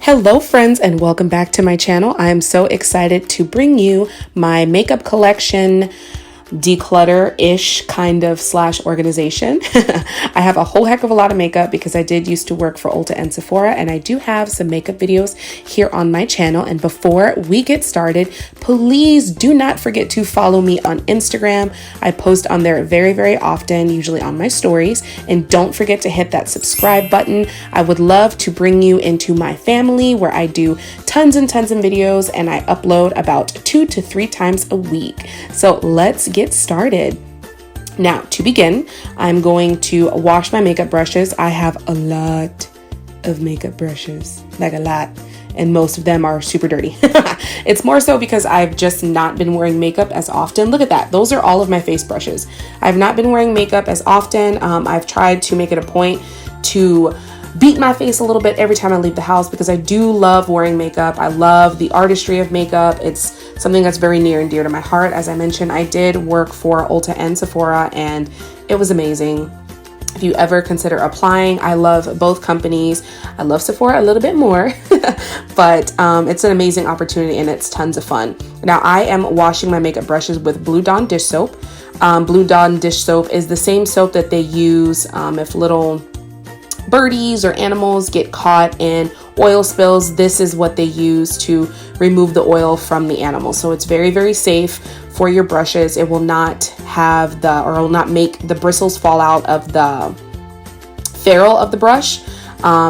Hello friends and welcome back to my channel. I am so excited to bring you my makeup collection declutter-ish kind of / organization. I have a whole heck of a lot of makeup because I did used to work for Ulta and Sephora, and I do have some makeup videos here on my channel. And before we get started, please do not forget to follow me on Instagram. I post on there very, very often, usually on my stories. And don't forget to hit that subscribe button. I would love to bring you into my family where I do tons and tons of videos, and I upload about 2 to 3 times a week. So let's get started. Now, to begin, I'm going to wash my makeup brushes. I have a lot of makeup brushes, like a lot, and most of them are super dirty. It's more so because I've just not been wearing makeup as often. Look at that. Those are all of my face brushes. I've not been wearing makeup as often. I've tried to make it a point to beat my face a little bit every time I leave the house because I do love wearing makeup. I love the artistry of makeup. It's something that's very near and dear to my heart. As I mentioned, I did work for Ulta and Sephora, and it was amazing. If you ever consider applying, I love both companies. I love Sephora a little bit more, but it's an amazing opportunity and it's tons of fun. Now, I am washing my makeup brushes with Blue Dawn dish soap. Blue Dawn dish soap is the same soap that they use if little birdies or animals get caught in oil spills. This is what they use to remove the oil from the animal. So it's very, very safe for your brushes. It will not have or will not make the bristles fall out of the ferrule of the brush.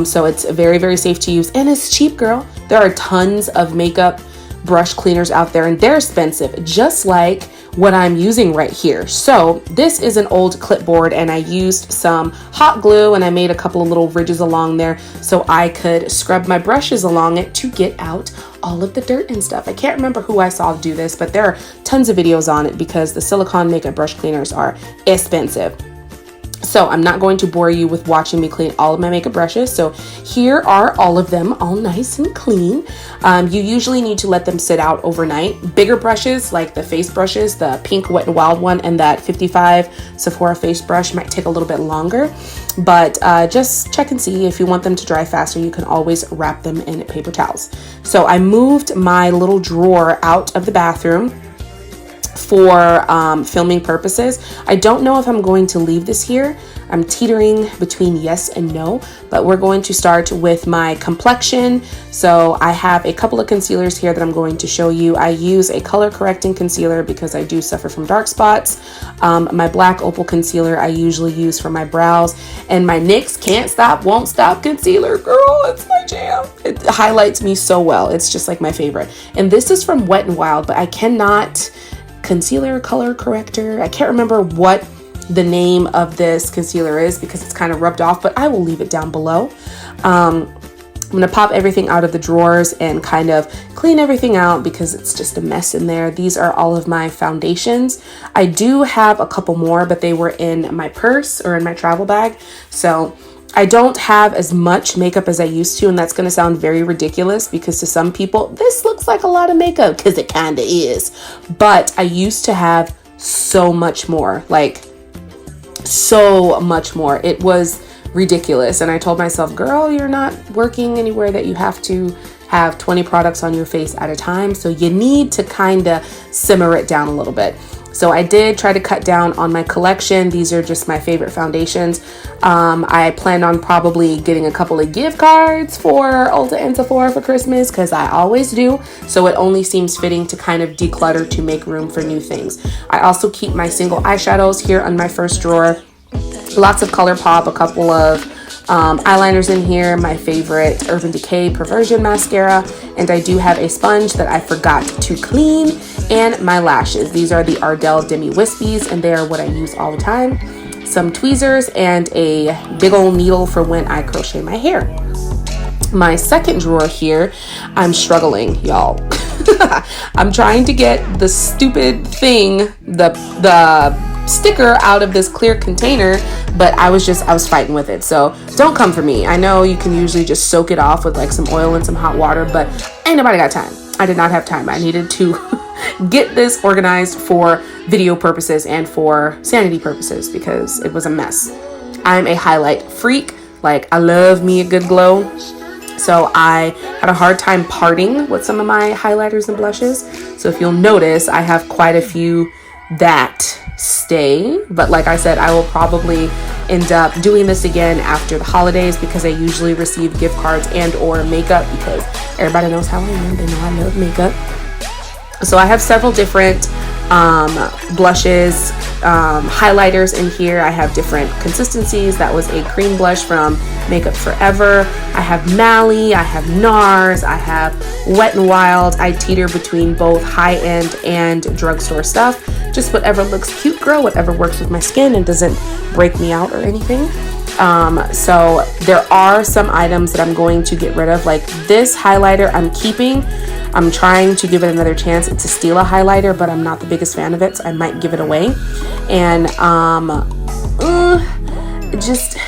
So it's very, very safe to use, and it's cheap, girl. There are tons of makeup brush cleaners out there, and they're expensive, just like what I'm using right here. So this is an old clipboard, and I used some hot glue and I made a couple of little ridges along there so I could scrub my brushes along it to get out all of the dirt and stuff. I can't remember who I saw do this, but there are tons of videos on it because the silicone makeup brush cleaners are expensive. So I'm not going to bore you with watching me clean all of my makeup brushes. So here are all of them, all nice and clean. You usually need to let them sit out overnight. Bigger brushes, like the face brushes, the pink Wet n Wild one and that 55 Sephora face brush, might take a little bit longer. But just check and see. If you want them to dry faster, you can always wrap them in paper towels. So I moved my little drawer out of the bathroom for filming purposes. I don't know if I'm going to leave this here. I'm teetering between yes and no, but we're going to start with my complexion. So I have a couple of concealers here that I'm going to show you. I use a color correcting concealer because I do suffer from dark spots. My black opal concealer I usually use for my brows, and my NYX Can't Stop Won't Stop concealer. Girl, it's my jam. It highlights me so well. It's just like my favorite. And this is from Wet n Wild, but I cannot concealer color corrector. I can't remember what the name of this concealer is because it's kind of rubbed off, but I will leave it down below. I'm going to pop everything out of the drawers and kind of clean everything out because it's just a mess in there. These are all of my foundations. I do have a couple more, but they were in my purse or in my travel bag. So I don't have as much makeup as I used to, and that's going to sound very ridiculous because to some people, this looks like a lot of makeup because it kind of is. But I used to have so much more, like so much more. It was ridiculous. And I told myself, girl, you're not working anywhere that you have to have 20 products on your face at a time. So you need to kind of simmer it down a little bit. So I did try to cut down on my collection. These are just my favorite foundations. I plan on probably getting a couple of gift cards for Ulta and Sephora for Christmas because I always do. So it only seems fitting to kind of declutter to make room for new things. I also keep my single eyeshadows here on my first drawer. Lots of ColourPop, a couple of eyeliners in here, my favorite Urban Decay Perversion mascara, and I do have a sponge that I forgot to clean, and my lashes. These are the Ardell Demi Wispies, and they are what I use all the time. Some tweezers and a big old needle for when I crochet my hair. My second drawer here, I'm struggling, y'all. I'm trying to get the stupid thing, the sticker out of this clear container, but I was fighting with it. So don't come for me. I know you can usually just soak it off with like some oil and some hot water, but ain't nobody got time. I did not have time. I needed to get this organized for video purposes and for sanity purposes because it was a mess. I'm a highlight freak. Like, I love me a good glow. So I had a hard time parting with some of my highlighters and blushes. So if you'll notice, I have quite a few that stay. But like I said, I will probably end up doing this again after the holidays because I usually receive gift cards and or makeup because everybody knows how I am. They know I love makeup. So I have several different blushes, highlighters in here. I have different consistencies. That was a cream blush from Makeup Forever. I have Mally, I have NARS, I have Wet n Wild. I teeter between both high-end and drugstore stuff. Just whatever looks cute, girl, whatever works with my skin and doesn't break me out or anything. So there are some items that I'm going to get rid of, like this highlighter I'm keeping. I'm trying to give it another chance. It's a Stila highlighter, but I'm not the biggest fan of it, so I might give it away. And just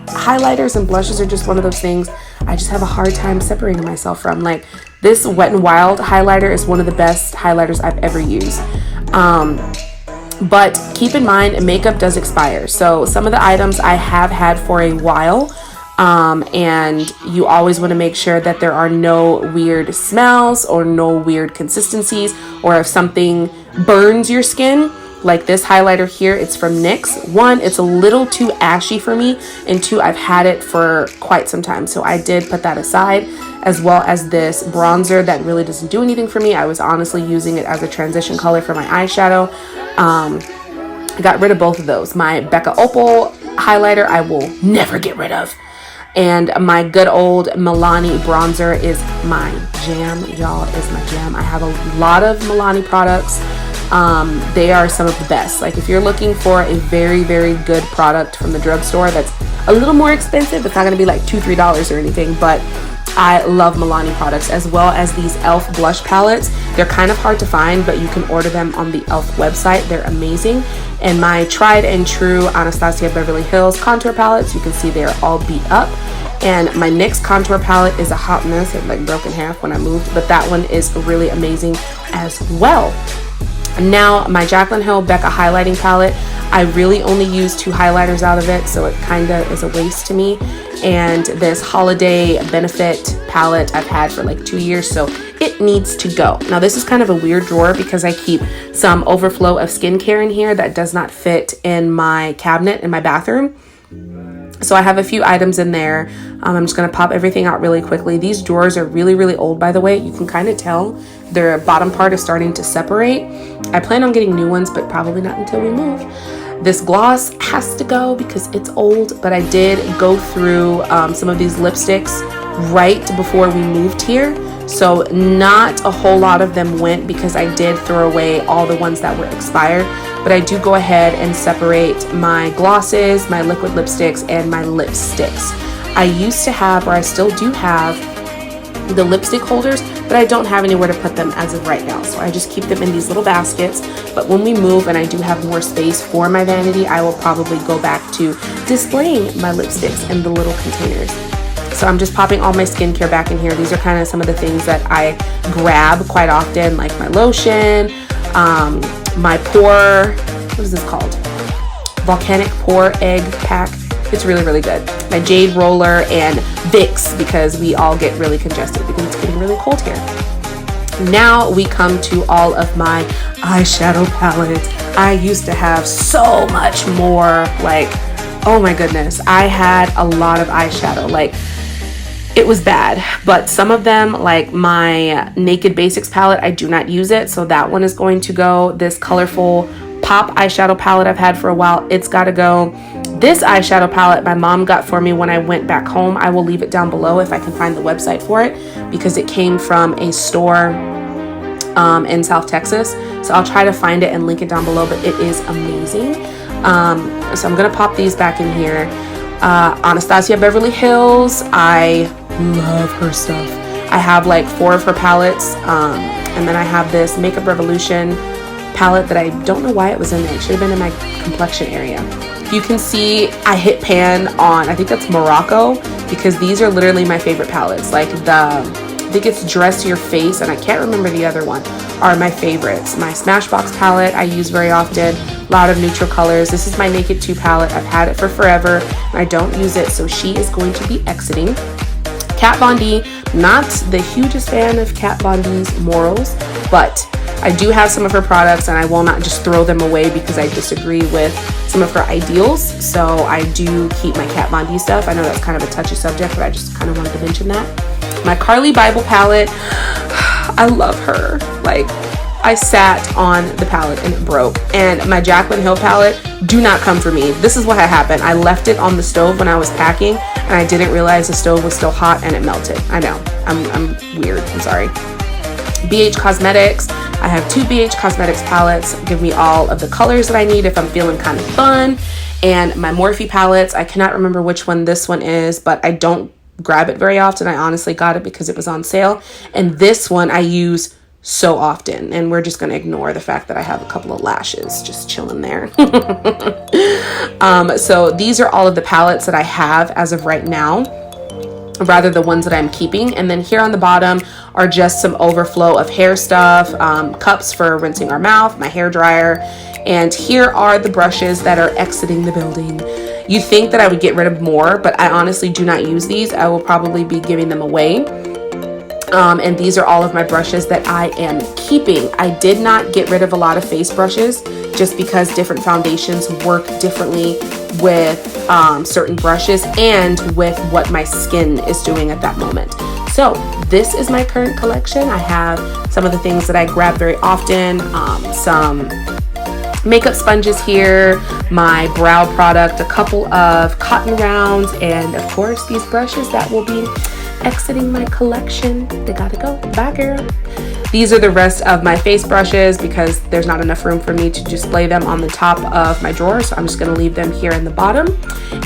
highlighters and blushes are just one of those things I just have a hard time separating myself from. Like this Wet n Wild highlighter is one of the best highlighters I've ever used. But keep in mind, makeup does expire. So some of the items I have had for a while. And you always want to make sure that there are no weird smells or no weird consistencies, or if something burns your skin, like this highlighter here, it's from NYX. One, it's a little too ashy for me, and two, I've had it for quite some time, so I did put that aside, as well as this bronzer that really doesn't do anything for me. I was honestly using it as a transition color for my eyeshadow. I got rid of both of those. My Becca Opal highlighter I will never get rid of. And my good old Milani bronzer is my jam, y'all, is my jam. I have a lot of Milani products. They are some of the best. Like if you're looking for a very, very good product from the drugstore that's a little more expensive, it's not gonna be like $2-3 or anything, but I love Milani products, as well as these e.l.f. blush palettes. They're kind of hard to find, but you can order them on the e.l.f. website. They're amazing. And my tried and true Anastasia Beverly Hills contour palettes, you can see they're all beat up. And my NYX contour palette is a hot mess. It like broke in half when I moved, but that one is really amazing as well. Now my Jaclyn Hill Becca highlighting palette, I really only use 2 highlighters out of it, so it kind of is a waste to me. And this holiday benefit palette I've had for like 2 years, so it needs to go. Now this is kind of a weird drawer because I keep some overflow of skincare in here that does not fit in my cabinet in my bathroom. So I have a few items in there. I'm just going to pop everything out really quickly. These drawers are really, really old, by the way. You can kind of tell their bottom part is starting to separate. I plan on getting new ones, but probably not until we move. This gloss has to go because it's old, but I did go through some of these lipsticks right before we moved here. So not a whole lot of them went because I did throw away all the ones that were expired. But I do go ahead and separate my glosses, my liquid lipsticks, and my lipsticks. I used to have, or I still do have, the lipstick holders, but I don't have anywhere to put them as of right now. So I just keep them in these little baskets. But when we move and I do have more space for my vanity, I will probably go back to displaying my lipsticks in the little containers. So I'm just popping all my skincare back in here. These are kind of some of the things that I grab quite often, like my lotion, my pore, what is this called? Volcanic Pore Egg Pack. It's really, really good. My Jade Roller and Vicks, because we all get really congested because it's getting really cold here. Now we come to all of my eyeshadow palettes. I used to have so much more, like, oh my goodness. I had a lot of eyeshadow, like, it was bad, but some of them, like my Naked Basics palette, I do not use it, so that one is going to go. This colorful pop eyeshadow palette I've had for a while, it's got to go. This eyeshadow palette my mom got for me when I went back home. I will leave it down below if I can find the website for it, because it came from a store in South Texas. So I'll try to find it and link it down below, but it is amazing. So I'm gonna pop these back in here. Anastasia Beverly Hills, I love her stuff. I have like 4 of her palettes, and then I have this Makeup Revolution palette that I don't know why it was in there. It should have been in my complexion area. You can see I hit pan on, I think that's Morocco, because these are literally my favorite palettes. Like I think it's Dress Your Face, and I can't remember the other one, are my favorites. My Smashbox palette I use very often, a lot of neutral colors. This is my Naked 2 palette. I've had it for forever and I don't use it, so she is going to be exiting. Kat Von D. Not the hugest fan of Kat Von D's morals, but I do have some of her products and I will not just throw them away because I disagree with some of her ideals. So I do keep my Kat Von D stuff. I know that's kind of a touchy subject, but I just kind of wanted to mention that. My Carly Bible palette, I love her. Like, I sat on the palette and it broke. And my Jaclyn Hill palette, do not come for me. This is what had happened. I left it on the stove when I was packing and I didn't realize the stove was still hot and it melted. I know, I'm weird, I'm sorry. BH Cosmetics, I have 2 BH Cosmetics palettes, give me all of the colors that I need if I'm feeling kind of fun. And my Morphe palettes, I cannot remember which one this one is, but I don't grab it very often. I honestly got it because it was on sale. And this one I use so often, and we're just going to ignore the fact that I have a couple of lashes just chilling there. So these are all of the palettes that I have as of right now, rather the ones that I'm keeping. And then here on the bottom are just some overflow of hair stuff, cups for rinsing our mouth, my hair dryer, and here are the brushes that are exiting the building. You'd think that I would get rid of more, but I honestly do not use these. I will probably be giving them away. And these are all of my brushes that I am keeping. I did not get rid of a lot of face brushes just because different foundations work differently with certain brushes and with what my skin is doing at that moment. So this is my current collection. I have some of the things that I grab very often, some makeup sponges here, my brow product, a couple of cotton rounds, and of course these brushes that will be exiting my collection. They gotta go. Bye, girl. These are the rest of my face brushes because there's not enough room for me to display them on the top of my drawer, so I'm just gonna leave them here in the bottom.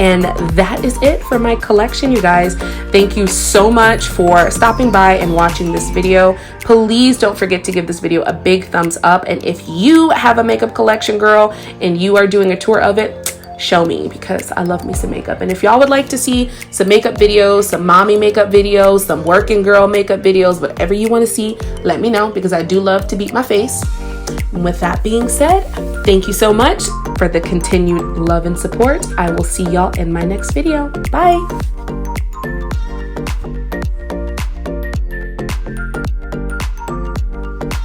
And that is it for my collection, you guys. Thank you so much for stopping by and watching this video. Please don't forget to give this video a big thumbs up, and if you have a makeup collection, girl, and you are doing a tour of it, show me, because I love me some makeup. And if y'all would like to see some makeup videos, some mommy makeup videos, some working girl makeup videos, whatever you want to see, let me know, because I do love to beat my face. And with that being said, thank you so much for the continued love and support. I will see y'all in my next video. Bye.